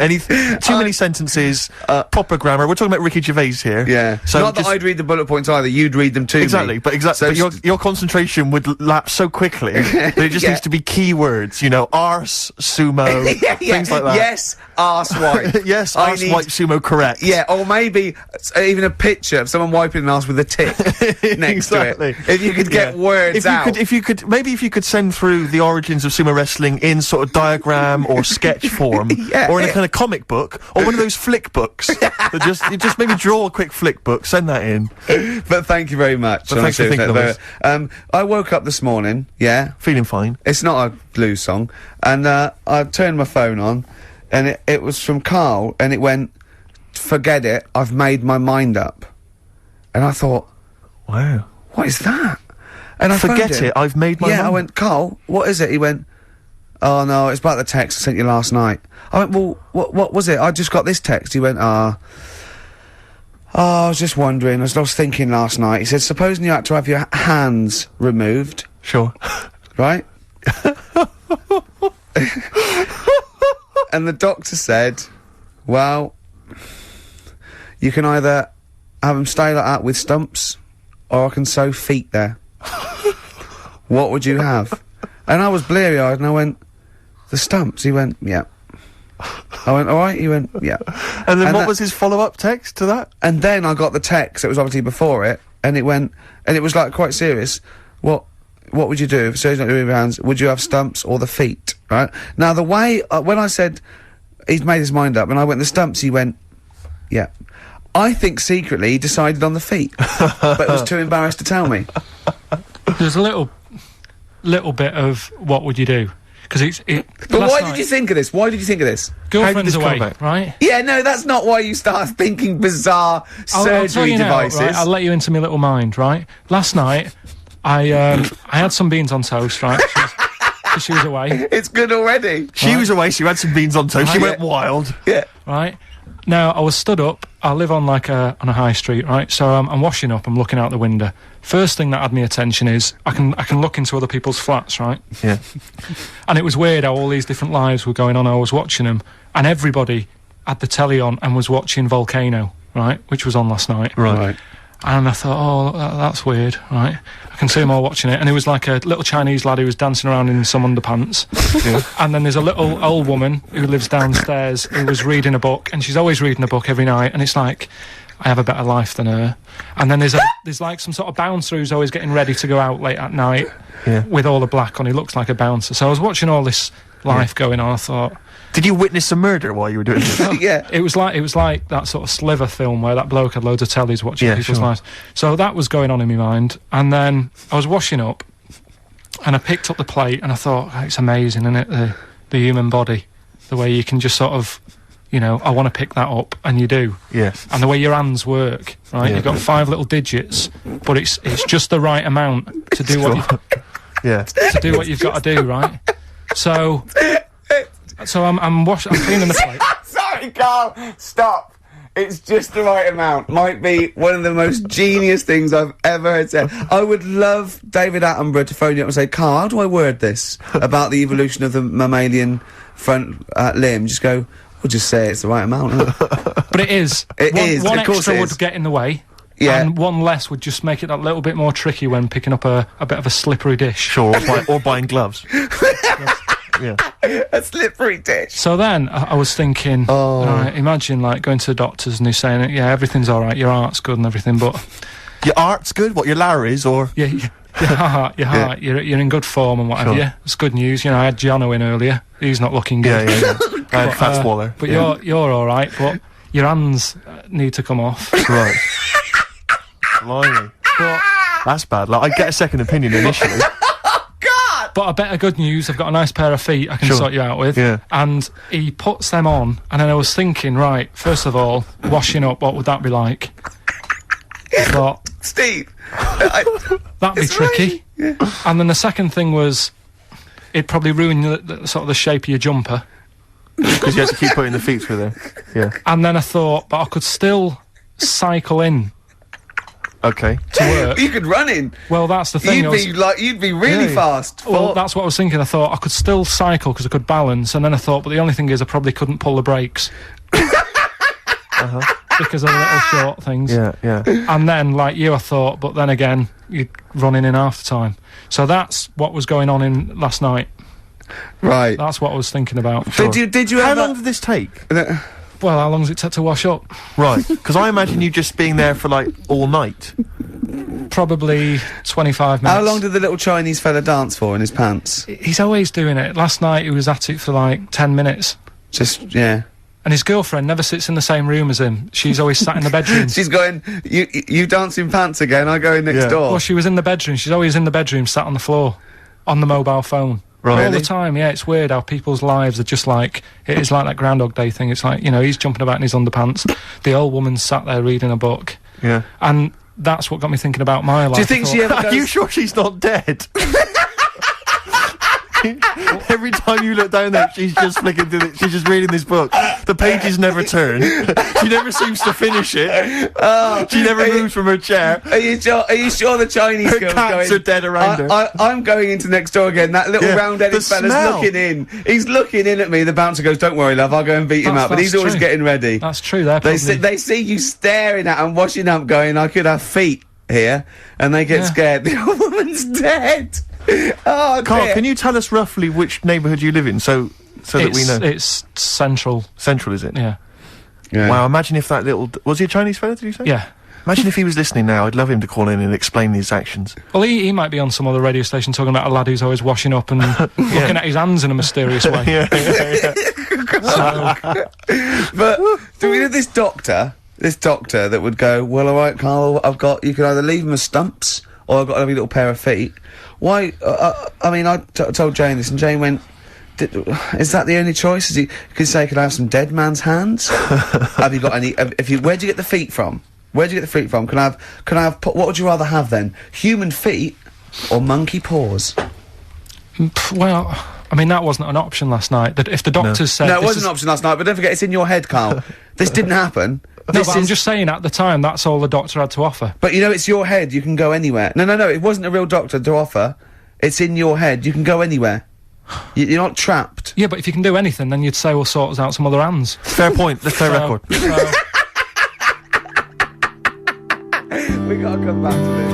many sentences, proper grammar. We're talking about Ricky Gervais here. Yeah. So Not just, that I'd read the bullet points either, you'd read them to exactly, me. but exactly. So But your concentration would lapse so quickly that it just Yeah. needs to be keywords. Arse, sumo, things like that. Yes, arse wipe. Yes, I arse need- wipe sumo, correct. Yeah, or maybe even a picture of someone wiping an arse with a tick next Exactly. to it. If you could get Yeah. words out. If you could send through the origins of sumo wrestling in sort of diagram or sketch form, or in a kind of comic book, or one of those flick books. That just maybe draw a quick flick book, send that in. But thank you very much. But thanks for thinking of us. I woke up this morning, feeling fine. It's not a blues song, and I turned my phone on, and it was from Karl, and it went, "Forget it, I've made my mind up." And I thought, wow, what is that? And I forget phoned him. it, I've made my mind. I went, "Karl, what is it?" He went, "Oh no, it's about the text I sent you last night." I went, "Well, what was it? I just got this text." He went, "Oh, I was just wondering, I was thinking last night." He said, "Supposing you had to have your hands removed." Sure. Right? And the doctor said, "Well, you can either have them stay like that with Stumps, or I can sew feet there. What would you have?" And I was bleary-eyed, and I went, "The Stumps." He went, "Yeah." I went, "All right." He went, "Yeah." And then what was his follow-up text to that? And then I got the text, it was obviously before it, and it went, and it was like quite serious. What would you do if surgeon's not doing your hands? Would you have Stumps or the feet? Right? Now the way, when I said he's made his mind up, and I went the Stumps, he went, "Yeah." I think secretly he decided on the feet, but was too embarrassed to tell me. There's a little bit of what would you do? Because But why did you think of this? Why did you think of this? Girlfriend's this come away, about? right? Yeah, no, that's not why you start thinking bizarre I'll tell surgery you now, devices. right? I'll let you into my little mind, right? Last night, I had some beans on toast, right? She was away. It's good already. She was away, she had some beans on toast, she went wild. Yeah. Right? Now, I was stood up. I live on on a high street, right? So I'm washing up. I'm looking out the window. First thing that had me attention is I can look into other people's flats, right? Yeah. And it was weird how all these different lives were going on. I was watching them, and everybody had the telly on and was watching Volcano, right? Which was on last night. Right. And I thought, oh, that's weird, right? I can see them all watching it. And it was like a little Chinese lad who was dancing around in some underpants. And then there's a little old woman who lives downstairs who was reading a book, and she's always reading a book every night, and it's like, I have a better life than her. And then there's like some sort of bouncer who's always getting ready to go out late at night with all the black on. He looks like a bouncer. So I was watching all this life going on. I thought, did you witness a murder while you were doing this? Yeah. It was like that sort of Sliver film where that bloke had loads of tellies watching people's lives. So that was going on in my mind. And then I was washing up, and I picked up the plate, and I thought, oh, it's amazing, isn't it? The human body, the way you can just sort of, I want to pick that up, and you do. Yes. And the way your hands work, right? Yeah. You've got 5 little digits, but it's just the right amount to do what to do what you've got to do, right? So I'm cleaning the plate. Sorry, Karl, stop. It's just the right amount. Might be one of the most genius things I've ever heard said. I would love David Attenborough to phone you up and say, "Karl, how do I word this about the evolution of the mammalian front limb?" Just go, we'll just say it's the right amount. Isn't it? But it is. One of course extra it is. would get in the way. Yeah. And one less would just make it that little bit more tricky when picking up a bit of a slippery dish. Sure, or buying gloves. Yeah. A slippery dish. So then I was thinking, right, imagine like going to the doctors and he's saying, yeah, everything's all right, your heart's good and everything, but your art's good. What, your Lowry's or your heart, you're in good form and whatever. Sure. It's good news. I had Jono in earlier. He's not looking good. Yeah. And Fats Waller. But you're all right. But your hands need to come off. Right. Blimey. But that's bad. Like, I'd get a second opinion initially. But a better good news, I've got a nice pair of feet I can sort you out with. Yeah. And he puts them on, and then I was thinking, right, first of all, washing up, what would that be like? I thought, Steve, that'd be tricky. Right. Yeah. And then the second thing was, it'd probably ruin the sort of the shape of your jumper. Because you have to keep putting the feet through there. Yeah. And then I thought, but I could still cycle in. Okay. To work. You could run in. Well, that's the thing. You'd be really fast. Well, that's what I was thinking. I thought I could still cycle because I could balance, and then I thought, but the only thing is I probably couldn't pull the brakes. Because of the little short things. Yeah. And then, like you, I thought, but then again, you'd run in half the time. So that's what was going on in last night. Right. That's what I was thinking about. Sure. Did you How ever... long did this take? Well, how long does it take to wash up? Right, because I imagine you just being there for, like, all night. Probably 25 minutes. How long did the little Chinese fella dance for in his pants? He's always doing it. Last night he was at it for like 10 minutes. Yeah. And his girlfriend never sits in the same room as him. She's always sat in the bedroom. She's going, you dance in pants again, I go in next door. Well, she was in the bedroom. She's always in the bedroom, sat on the floor, on the mobile phone. Right. All the time, yeah. It's weird how people's lives are just like, it is like that Groundhog Day thing. It's like, you know, he's jumping about in his underpants. The old woman sat there reading a book. Yeah. And that's what got me thinking about my life. Do you think she ever goes... Are you sure she's not dead? Every time you look down there, she's just flicking through it. She's just reading this book. The pages never turn. She never seems to finish it. She never moves from her chair. Are you sure the Chinese Her girl's cats going... are dead around her. I'm going into next door again. That little round-headed fella's looking in. He's looking in at me. The bouncer goes, "Don't worry, love, I'll go and beat him up." But he's always getting ready. That's true. They see you staring at him, washing up, going, "I could have feet here," and they get scared. The old woman's dead. Oh, Karl, dear. can you tell us roughly which neighbourhood you live in, so that we know? It's central. Central, is it? Yeah. Wow, imagine if that little... Was he a Chinese fella, did you say? Yeah. Imagine if he was listening now. I'd love him to call in and explain his actions. Well, he might be on some other radio station talking about a lad who's always washing up and looking at his hands in a mysterious way. But do we know this doctor that would go, "Well, all right, Karl, you can either leave him as Stumps, or I've got a little pair of feet." Why? I mean, I told Jane this, and Jane went, "Is that the only choice? Is he could say, could I have some dead man's hands? Have you got any? Where'd you get the feet from? Where'd you get the feet from? Can I have? What would you rather have then? Human feet or monkey paws?" Well, I mean, that wasn't an option last night. That if the doctors said... No, it wasn't an option last night, but don't forget, it's in your head, Karl. This didn't happen. No, but I'm just saying, at the time, that's all the doctor had to offer. But you know, it's your head, you can go anywhere. No, it wasn't a real doctor to offer. It's in your head, you can go anywhere. You're not trapped. Yeah, but if you can do anything, then you'd say we'll sort us out some other hands. Fair point, let's play record. We gotta come back to this.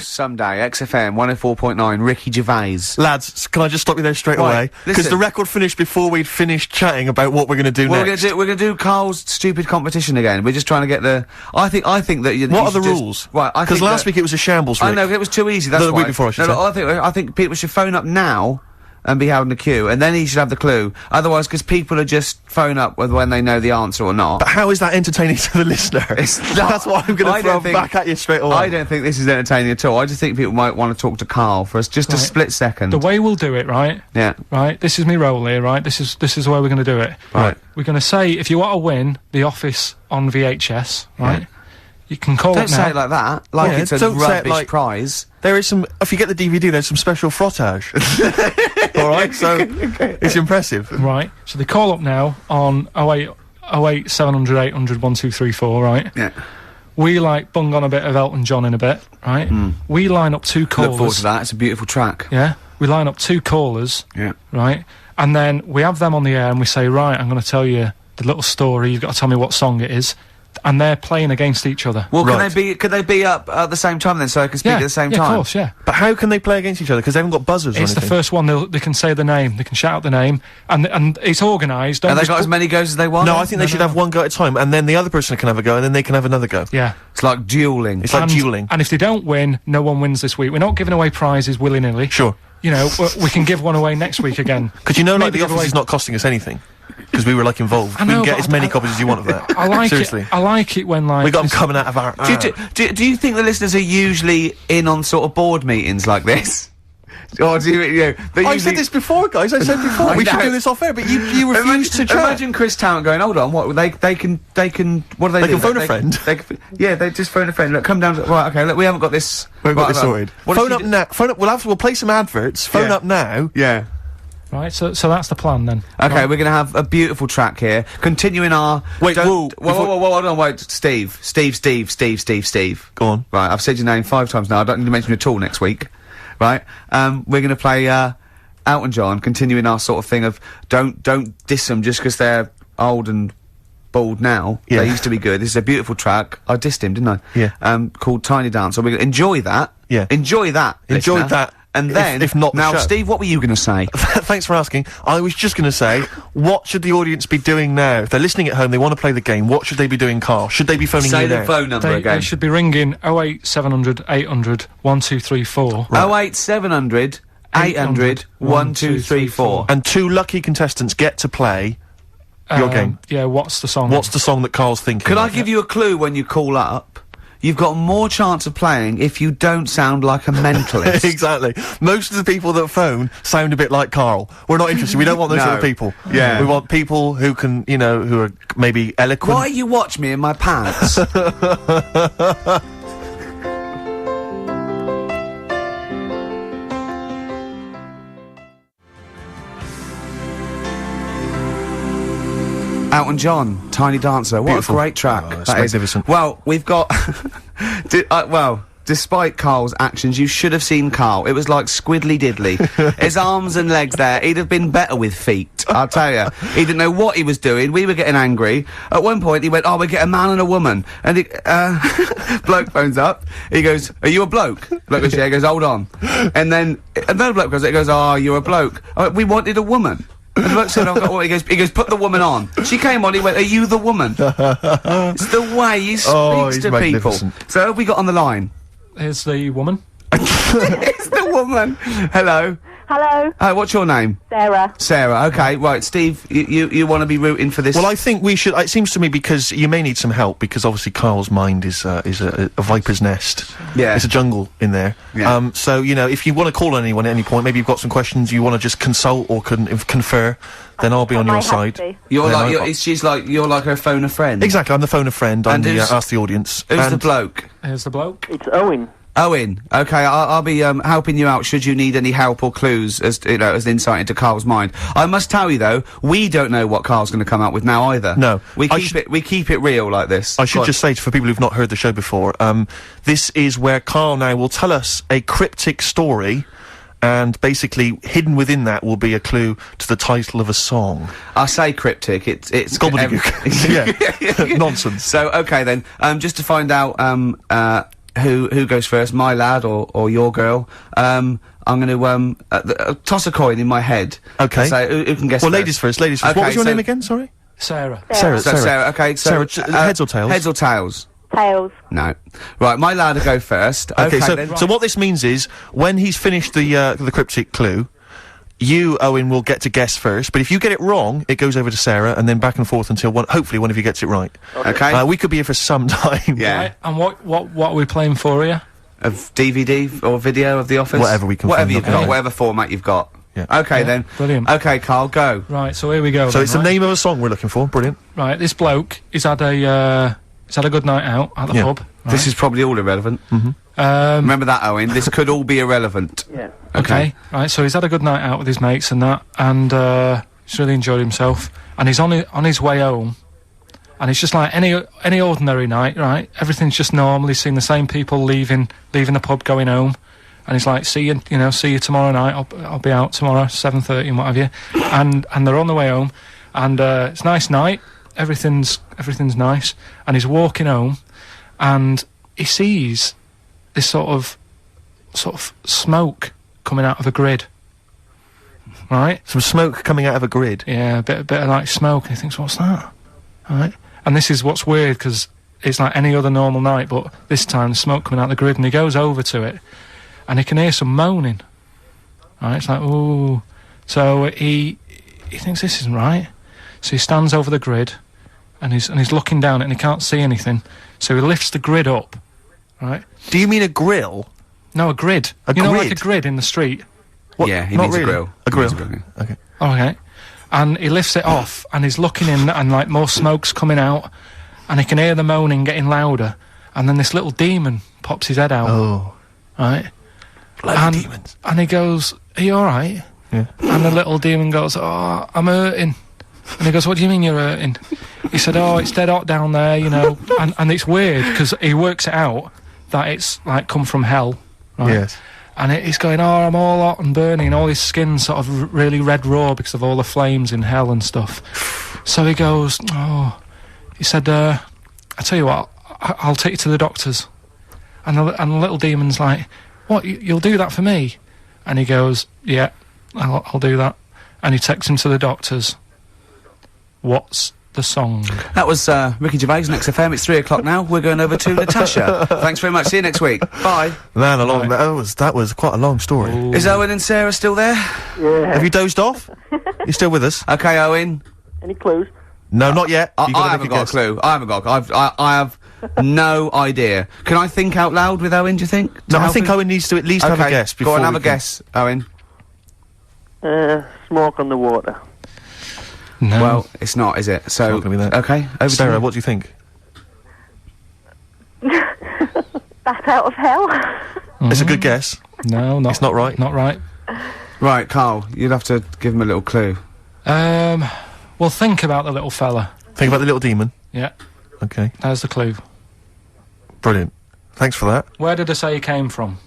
Someday, XFM 104.9, Ricky Gervais. Lads, can I just stop you there straight away? Because the record finished before we'd finished chatting about what we're going to do next. We're going to do Karl's stupid competition again. We're just trying to get the... I think that... What are the rules? Right, because last week it was a shambles, Rick. I know, it was too easy, that's the why. week before, I should say. I think people should phone up now and be held in the queue, and then he should have the clue. Otherwise, because people are just phone up when they know the answer or not. But how is that entertaining to the listener? That's what I'm going to throw back at you straight away. I don't think this is entertaining at all. I just think people might want to talk to Karl for us just a split second. The way we'll do it, right? Yeah. Right. This is me role here, right? This is the way we're going to do it. Right. We're going to say, if you want to win The Office on VHS, right? Yeah. You can call Don't it now. say it like that. Like it's a rubbish prize. There is some... If you get the DVD, there's some special frottage. Alright, so... It's impressive. Right. So they call up now on 08 700 800 1234, right? Yeah. We, bung on a bit of Elton John in a bit, right? We line up two callers. Look forward to that. It's a beautiful track. Yeah. We line up two callers. Yeah. Right? And then we have them on the air and we say, right, I'm going to tell you the little story. You've got to tell me what song it is. And they're playing against each other. Well, could they be up at the same time then, so they can speak at the same time? Yeah, of course, yeah. But how can they play against each other? Because they haven't got buzzers or anything. It's the first one, they can say the name, they can shout out the name, and it's organised. And they got as many goes as they want? No, I think they should have one go at a time, and then the other person can have a go, and then they can have another go. Yeah. It's like duelling. It's like duelling. And if they don't win, no one wins this week. We're not giving away prizes willy-nilly. Sure. You know, we can give one away next week again. Because The Office is not costing us anything. Because we were involved. We can get as many copies as you want of that. I like Seriously. it. I like it when we got them coming out of our... Do you think the listeners are usually in on sort of board meetings like this? Or do you know... I said this before, guys. I said before. We should do this off air, but you refused to chat. Imagine Chris Tarrant going, hold on, what, they can, what do they do? They can phone a friend. They just phone a friend. Look, come down to... Right, okay, look, we haven't got this... We haven't got this sorted. Phone up now. We'll play some adverts. Phone up now. Yeah. Right, so that's the plan then. Okay, right. We're going to have a beautiful track here. Continuing our... Wait, whoa, hold on, wait. Steve. Go on. Right, I've said your name 5 times now. I don't need to mention you at all next week. Right? We're going to play, Elton John, continuing our sort of thing of don't diss them just because they're old and bald now. Yeah. They used to be good. This is a beautiful track. I dissed him, didn't I? Yeah. Called Tiny Dance. So we're going to enjoy that. Yeah. Enjoy that, Enjoy listener. that. And then, if not the now, show. Steve, what were you going to say? Thanks for asking. I was just going to say, what should the audience be doing now? If they're listening at home, they want to play the game, what should they be doing, Karl? Should they be phoning Say you the now? phone number They again. should be ringing 08700 800 1234. 08700 800 1234. And 2 lucky contestants get to play your game. Yeah, what's the song? What's the song that Karl's thinking Could I of? give you a clue when you call up? You've got more chance of playing if you don't sound like a mentalist. Exactly. Most of the people that phone sound a bit like Karl. We're not interested. We don't want those No. sort of people. Yeah. We want people who can, you know, who are maybe eloquent. Why you watch me in my pants? Elton John, Tiny Dancer. What Beautiful. a great track. Oh, it's that is. magnificent. Well, we've got... despite Karl's actions, you should have seen Karl. It was like squiddly diddly. His arms and legs there, he'd have been better with feet, I'll tell you. He didn't know what he was doing. We were getting angry. At one point, he went, oh, we get a man and a woman. And he, bloke phones up. He goes, are you a bloke? Bloke goes, yeah. He goes, hold on. And then another bloke goes, oh, you're a bloke. I went, we wanted a woman. And the bloke said, I've got what? He goes, put the woman on. She came on, he went, are you the woman? It's the way he speaks Oh, he's to people. magnificent. So who have we got on the line? Here's the woman. It's the woman. Hello. Hello, What's your name? Sarah. Sarah. Okay, right. Steve, you want to be rooting for this? Well, I think we should. It seems to me because you may need some help because obviously Karl's mind is a viper's nest. Yeah. It's a jungle in there. Yeah. So you know, if you want to call on anyone at any point, maybe you've got some questions you want to just consult or confer, then I'll be on I your might have side. to. You're Yeah, like, she's like, you're like her phone a friend. Exactly. I'm the phone a friend. I'm And the who's- ask the audience. Who's And the bloke? Here's the bloke. It's Owen. Owen. Okay, I'll be helping you out should you need any help or clues as you know as an insight into Karl's mind. I must tell you though, we don't know what Karl's going to come up with now either. No. we I keep it real like this. I Go should on. just say for people who've not heard the show before, this is where Karl now will tell us a cryptic story. And basically, hidden within that will be a clue to the title of a song. I say cryptic. It's Gobbledygook. Yeah. Nonsense. So okay then, just to find out who goes first, my lad or your girl. I'm going to toss a coin in my head. Okay. So who can guess? Well, first? ladies first. Ladies first. Okay, what was your so- name again? Sorry. Sarah. Sarah. So Sarah. Okay. So Sarah, heads or tails? Heads or tails? Tails. No. Right, my lad will go first. Okay. So, then. so what this means is when he's finished the cryptic clue, you, Owen, will get to guess first. But if you get it wrong, it goes over to Sarah, and then back and forth until hopefully one of you gets it right. Okay. We could be here for some time. Yeah. Right, and what are we playing for here? Of DVD or video of The Office? Whatever we can Whatever find you've on got, there. whatever format you've got. Yeah. Okay then. Brilliant. Okay, Karl, go. Right, so here we go. So then, it's the right? name of a song we're looking for. Brilliant. Right, this bloke, he's had a good night out at the Yeah. pub. Right? This is probably all irrelevant. Remember that, Owen? This could all be irrelevant. Yeah. Okay, right, so he's had a good night out with his mates and that, and he's really enjoyed himself, and he's on his way home, and it's just like any ordinary night, right? Everything's just normal. He's seen the same people leaving the pub, going home, and he's like, see you tomorrow night. I'll be out tomorrow, 7:30 and what have you, and they're on the way home, and it's a nice night. Everything's nice, and he's walking home, and he sees this sort of smoke coming out of a grid. Right? Some smoke coming out of a grid. Yeah, a bit of like smoke, and he thinks, what's that? Right? And this is what's weird, because it's like any other normal night, but this time there's smoke coming out of the grid, and he goes over to it, and he can hear some moaning. Right? It's like, ooh. So he thinks this isn't right. So he stands over the grid, and he's looking down it, and he can't see anything. So he lifts the grid up. Right? Do you mean a grill? No, a grid. A you know, like a grid? grid in the street. What? Yeah, he Not means really. a grill. A grill. He means yeah. Okay. Okay. And he lifts it off, and he's looking in, and like more smoke's coming out, and he can hear the moaning getting louder, and then this little demon pops his head out. Oh. Right? Bloody demons. And he goes, are you alright? Yeah. And the little demon goes, oh, I'm hurting. And he goes, what do you mean you're hurting? He said, oh, it's dead hot down there, you know. And it's weird, because he works it out that it's, like, come from hell. Right? Yes. And he's going, oh, I'm all hot and burning, and all his skin's sort of really red raw because of all the flames in hell and stuff. So he goes, oh, he said, I tell you what, I'll take you to the doctors. And the little demon's like, what, you'll do that for me? And he goes, yeah, I'll do that. And he takes him to the doctors. What's the song? That was Ricky Gervais on XFM. It's 3 o'clock now. We're going over to Natasha. Thanks very much. See you next week. Bye. Man, that was quite a long story. Ooh. Is Owen and Sarah still there? Yeah. Have you dozed off? You still with us? Okay, Owen. Any clues? No, not yet. I You gotta haven't make got a guess. clue. I haven't got. I have no idea. Can I think out loud with Owen? Do you think? No, To I help think him? Owen needs to at least have a guess before Go on, have we a can- guess, Owen. Smoke on the water. No. Well, it's not, is it? So, not gonna be that. okay. Over to Sarah, you. what do you think? Bat out of hell. It's a good guess. No, not. It's not right. Not right. Right, Karl. You'd have to give him a little clue. Well, think about the little fella. Think about the little demon. Yeah, Okay, there's the clue. brilliant. Thanks for that. Where did I say he came from?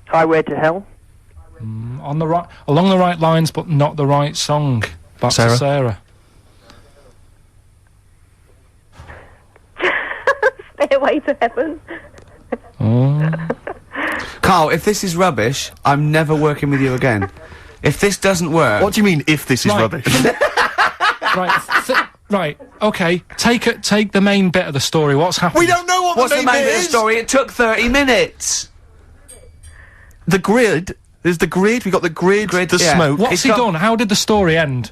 Highway to Hell. On the right, along the right lines, but not the right song. Back Sarah? to Sarah. Stairway to Heaven. Karl, if this is rubbish, I'm never working with you again. If this doesn't work... What do you mean, if this is Right. rubbish? Right, okay. Take the main bit of the story. What's happening? We don't know what What's the the main name bit of the is! story? It took 30 minutes! The grid. There's the grid. We got the grid, the yeah. smoke. What's It's he got- done? How did the story end?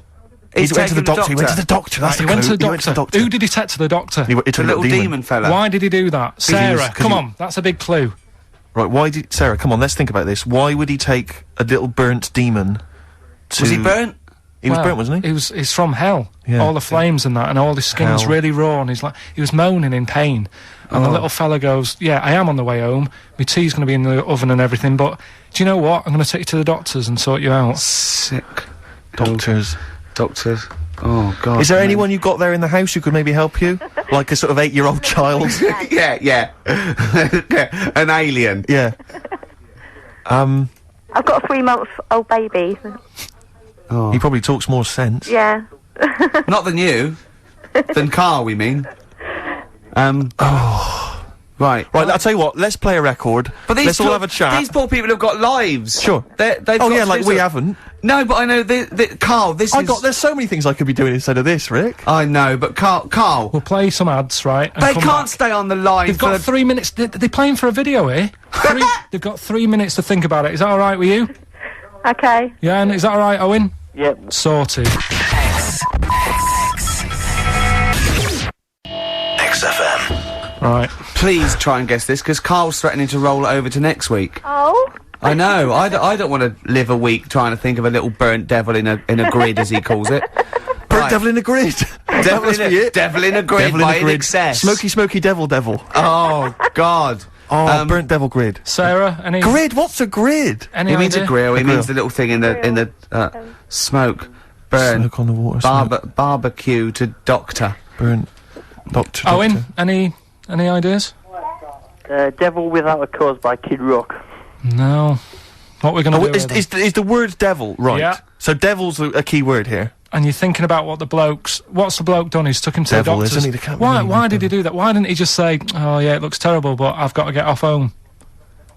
He He's went to the taken doctor. He went to the doctor. That's He the went to clue. the He went doctor. Who did he take to the doctor? He took The a little demon fella. Why did he do that? Sarah, 'cause come he- on. That's a big clue. Right, why did... Sarah, come on, let's think about this. Why would he take a little burnt demon to... Was he burnt? He was Well, burnt, wasn't he? He's from hell. Yeah. All the flames and that, and all his skin's Hell. really raw, and he was moaning in pain. And the little fella goes, yeah, I am on the way home. My tea's going to be in the oven and everything, but do you know what? I'm going to take you to the doctors and sort you out. Sick. Doctors. Doctors. Oh, God. Is there man. anyone you've got there in the house who could maybe help you? Like a sort of 8-year-old child? yeah. An alien. Yeah. I've got a 3-month-old baby. Oh. He probably talks more sense. Yeah. Not than you. Than Karl, we mean. Right. Right, I'll tell you what, let's play a record. But these let's all poor- have a chat. These poor people have got lives. Sure. They've Oh got yeah, to like do we so- haven't. No, but I know, Karl, this is... There's so many things I could be doing instead of this, Rick. I know, but Karl, We'll play some ads, right? and they come can't back. stay on the line They've for... got 3 minutes. They're playing for a video here. They've got 3 minutes to think about it. Is that all right with you? Okay. Yeah, and is that all right, Owen? Yep. Sorted. XFM. Right. Please try and guess this, because Karl's threatening to roll it over to next week. Oh. I know, I don't want to live a week trying to think of a little burnt devil in a grid, as he calls it. Burnt Right. devil in a grid. Devil must in be a, it. devil in a grid Devil in by a grid. excess. Smoky, smoky devil. Oh, God. Oh, burnt devil grid. Sarah, any Grid? What's a grid? Any He means idea? a grill, he A means grill. the little thing in the smoke. Burn. Smoke on the water. smoke. Barbecue to doctor. Burnt. Doctor. Owen, doctor. any ideas? Devil Without a Cause by Kid Rock. No. What we're going to Oh, do? is, with them? is the word devil right? Yeah. So devil's a key word here. And you're thinking about what's the bloke done? He's took him to Devil, the doctors. isn't he? They can't Why really why make did he do that? Why didn't he just say, oh yeah, it looks terrible, but I've got to get off home?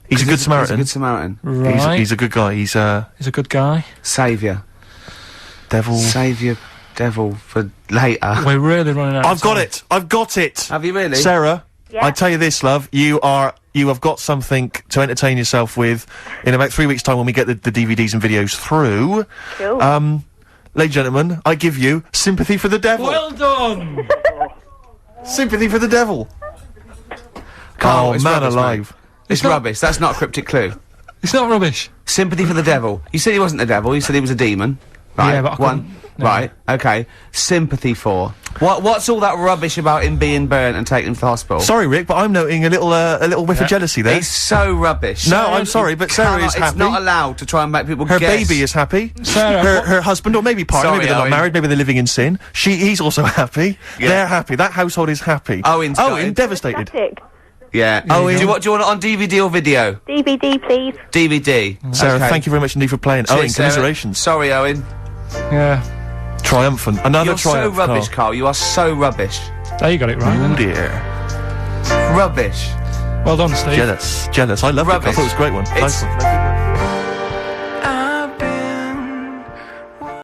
He's a good He's a Samaritan. good Samaritan. Right. He's a good guy. He's He's a good guy. Saviour. devil. Saviour devil for later. We're really running out. I've got it. I've got it. Have you really? Sarah, Yeah. I tell you this, love. You have got something to entertain yourself with in about 3 weeks' time when we get the DVDs and videos through. Cool. Ladies and gentlemen, I give you Sympathy for the Devil. Well done. Sympathy for the Devil. Karl, Oh, it's man rubbish, alive. mate. It's rubbish. That's not a cryptic clue. It's not rubbish. Sympathy for the devil. You said he wasn't the devil. You said he was a demon. Right. Yeah, but I one. couldn't- no. Right. Okay. Sympathy for. What's all that rubbish about him being burnt and taken him to the hospital? Sorry, Rick, but I'm noting a little whiff of jealousy there. It's so rubbish. No, I'm sorry, but Sarah is It's happy. not allowed to try and make people Her guess. baby is happy. Sarah, her husband, or maybe partner, Sorry, maybe they're not Owen. married, maybe they're living in sin. He's also happy. Yeah. They're happy. That household is happy. Owen's got it. devastated. Fantastic. Yeah. Oh, do you want it on DVD or video? DVD, please. DVD. Sarah, Okay. thank you very much indeed for playing. Cheers, Owen, Sarah. commiserations. Sorry, Owen. yeah. Triumphant. Another You're so triumph. rubbish, Karl. You are so rubbish. There you got it right. Oh didn't you? dear. Rubbish. Well done, Steve. Jealous. I love it. I Rubbish. thought it was a great one. Nice It's- one.